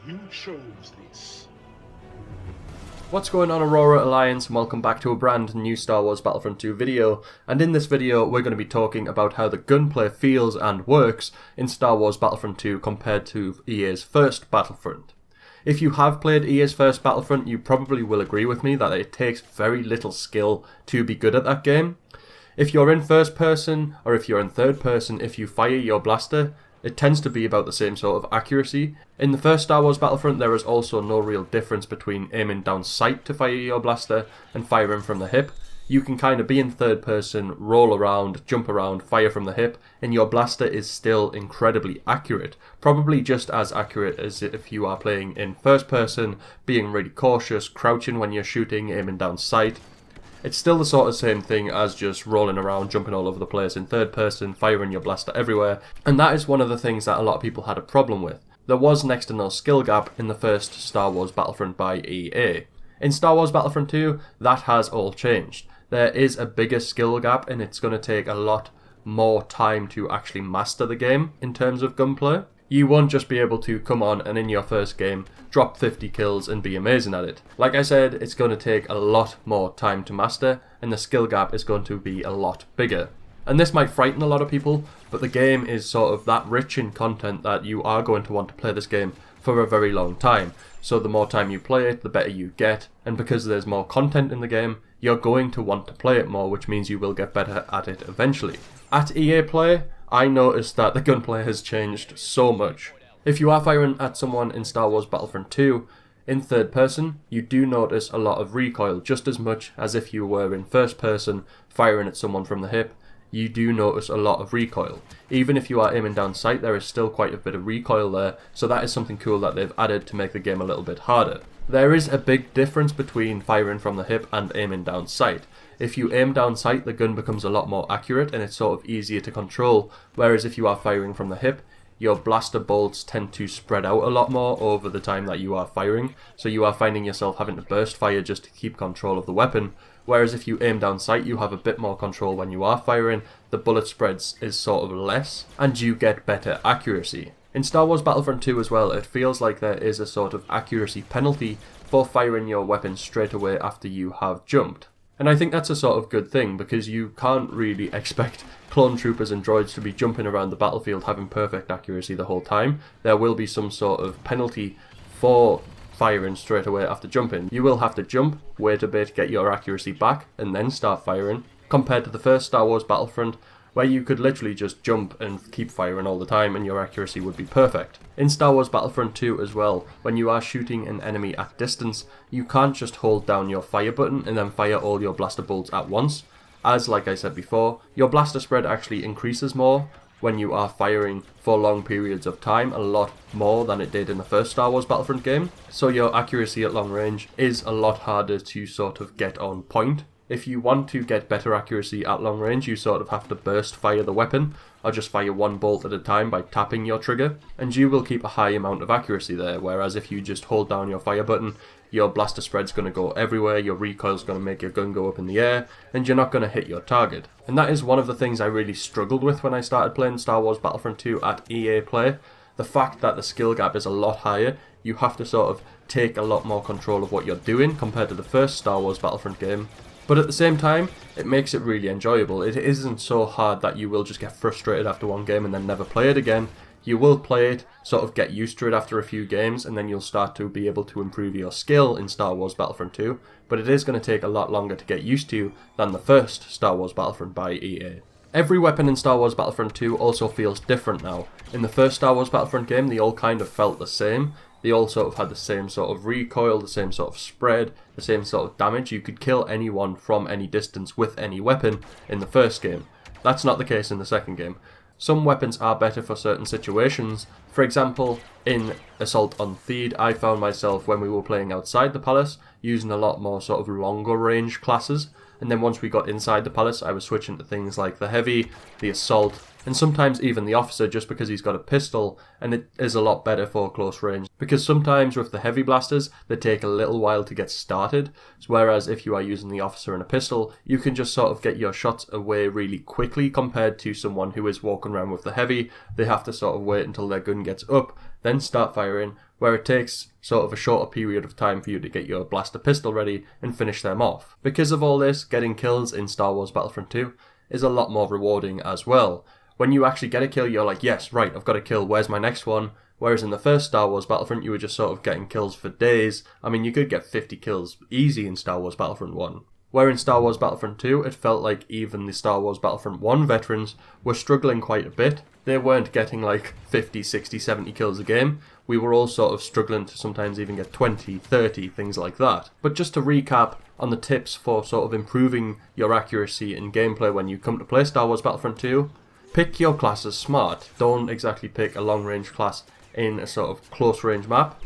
You chose this. What's going on, Aurora Alliance, and welcome back to a brand new Star Wars Battlefront 2 video. And in this video we're going to be talking about how the gunplay feels and works in Star Wars Battlefront 2 compared to EA's first Battlefront. If you have played EA's first Battlefront, you probably will agree with me that it takes very little skill to be good at that game. If you're in first person, or if you're in third person, if you fire your blaster, it tends to be about the same sort of accuracy. In the first Star Wars Battlefront, there is also no real difference between aiming down sight to fire your blaster and firing from the hip. You can kind of be in third person, roll around, jump around, fire from the hip, and your blaster is still incredibly accurate. Probably just as accurate as if you are playing in first person, being really cautious, crouching when you're shooting, aiming down sight. It's still the sort of same thing as just rolling around, jumping all over the place in third person, firing your blaster everywhere, and that is one of the things that a lot of people had a problem with. There was next to no skill gap in the first Star Wars Battlefront by EA. In Star Wars Battlefront 2, that has all changed. There is a bigger skill gap, and it's going to take a lot more time to actually master the game in terms of gunplay. You won't just be able to come on and in your first game drop 50 kills and be amazing at it. Like I said, it's going to take a lot more time to master, and the skill gap is going to be a lot bigger. And this might frighten a lot of people, but the game is sort of that rich in content that you are going to want to play this game for a very long time. So the more time you play it, the better you get, and because there's more content in the game, you're going to want to play it more, which means you will get better at it eventually. At EA Play, I noticed that the gunplay has changed so much. If you are firing at someone in Star Wars Battlefront 2, in third person, you do notice a lot of recoil, just as much as if you were in first person firing at someone from the hip. You do notice a lot of recoil. Even if you are aiming down sight, there is still quite a bit of recoil there, so that is something cool that they've added to make the game a little bit harder. There is a big difference between firing from the hip and aiming down sight. If you aim down sight, the gun becomes a lot more accurate and it's sort of easier to control, whereas if you are firing from the hip, your blaster bolts tend to spread out a lot more over the time that you are firing, so you are finding yourself having to burst fire just to keep control of the weapon, whereas if you aim down sight, you have a bit more control when you are firing, the bullet spreads is sort of less, and you get better accuracy. In Star Wars Battlefront 2 as well, it feels like there is a sort of accuracy penalty for firing your weapon straight away after you have jumped. And I think that's a sort of good thing, because you can't really expect clone troopers and droids to be jumping around the battlefield having perfect accuracy the whole time. There will be some sort of penalty for firing straight away after jumping. You will have to jump, wait a bit, get your accuracy back, and then start firing, compared to the first Star Wars Battlefront, where you could literally just jump and keep firing all the time and your accuracy would be perfect. In Star Wars Battlefront 2 as well, when you are shooting an enemy at distance, you can't just hold down your fire button and then fire all your blaster bolts at once. As like I said before, your blaster spread actually increases more when you are firing for long periods of time, a lot more than it did in the first Star Wars Battlefront game. So your accuracy at long range is a lot harder to sort of get on point. If you want to get better accuracy at long range, you sort of have to burst fire the weapon, or just fire one bolt at a time by tapping your trigger, and you will keep a high amount of accuracy there, whereas if you just hold down your fire button, your blaster spread's going to go everywhere, your recoil's going to make your gun go up in the air, and you're not going to hit your target. And that is one of the things I really struggled with when I started playing Star Wars Battlefront 2 at EA Play. The fact that the skill gap is a lot higher, you have to sort of take a lot more control of what you're doing compared to the first Star Wars Battlefront game. But at the same time, it makes it really enjoyable. It isn't so hard that you will just get frustrated after one game and then never play it again. You will play it, sort of get used to it after a few games, and then you'll start to be able to improve your skill in Star Wars Battlefront 2, but it is going to take a lot longer to get used to than the first Star Wars Battlefront by EA. Every weapon in Star Wars Battlefront 2 also feels different now. In the first Star Wars Battlefront game, they all kind of felt the same. They all sort of had the same sort of recoil, the same sort of spread, the same sort of damage. You could kill anyone from any distance with any weapon in the first game. That's not the case in the second game. Some weapons are better for certain situations. For example, in Assault on Theed, I found myself, when we were playing outside the palace, using a lot more sort of longer range classes. And then once we got inside the palace, I was switching to things like the Heavy, the Assault, and sometimes even the Officer, just because he's got a pistol, and it is a lot better for close range. Because sometimes with the heavy blasters, they take a little while to get started, whereas if you are using the Officer and a pistol, you can just sort of get your shots away really quickly compared to someone who is walking around with the Heavy. They have to sort of wait until their gun gets up, then start firing, where it takes sort of a shorter period of time for you to get your blaster pistol ready and finish them off. Because of all this, getting kills in Star Wars Battlefront 2 is a lot more rewarding as well. When you actually get a kill, you're like, yes, right, I've got a kill, where's my next one? Whereas in the first Star Wars Battlefront, you were just sort of getting kills for days. I mean, you could get 50 kills easy in Star Wars Battlefront 1. Where in Star Wars Battlefront 2, it felt like even the Star Wars Battlefront 1 veterans were struggling quite a bit. They weren't getting like 50, 60, 70 kills a game. We were all sort of struggling to sometimes even get 20, 30, things like that. But just to recap on the tips for sort of improving your accuracy in gameplay when you come to play Star Wars Battlefront 2, pick your classes smart. Don't exactly pick a long range class in a sort of close range map,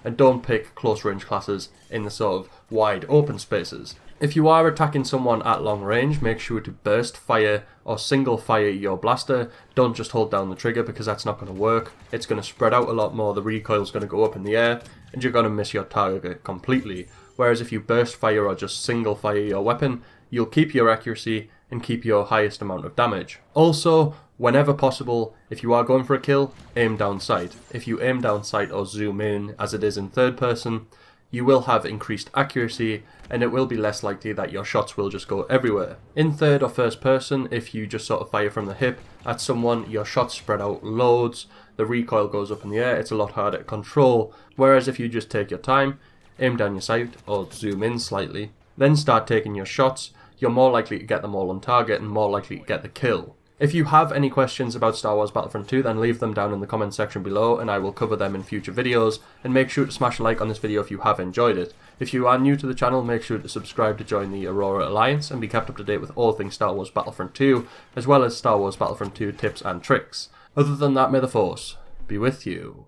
and don't pick close range classes in the sort of wide open spaces. If you are attacking someone at long range, make sure to burst fire or single fire your blaster. Don't just hold down the trigger, because that's not going to work. It's going to spread out a lot more, the recoil is going to go up in the air, and you're going to miss your target completely. Whereas if you burst fire or just single fire your weapon, you'll keep your accuracy and keep your highest amount of damage. Also, whenever possible, if you are going for a kill, aim down sight. If you aim down sight or zoom in, as it is in third person, you will have increased accuracy, and it will be less likely that your shots will just go everywhere. In third or first person, if you just sort of fire from the hip at someone, your shots spread out loads, the recoil goes up in the air, it's a lot harder to control. Whereas if you just take your time, aim down your sight or zoom in slightly, then start taking your shots, you're more likely to get them all on target and more likely to get the kill. If you have any questions about Star Wars Battlefront 2, then leave them down in the comment section below and I will cover them in future videos, and make sure to smash a like on this video if you have enjoyed it. If you are new to the channel, make sure to subscribe to join the Aurora Alliance and be kept up to date with all things Star Wars Battlefront 2, as well as Star Wars Battlefront 2 tips and tricks. Other than that, may the Force be with you.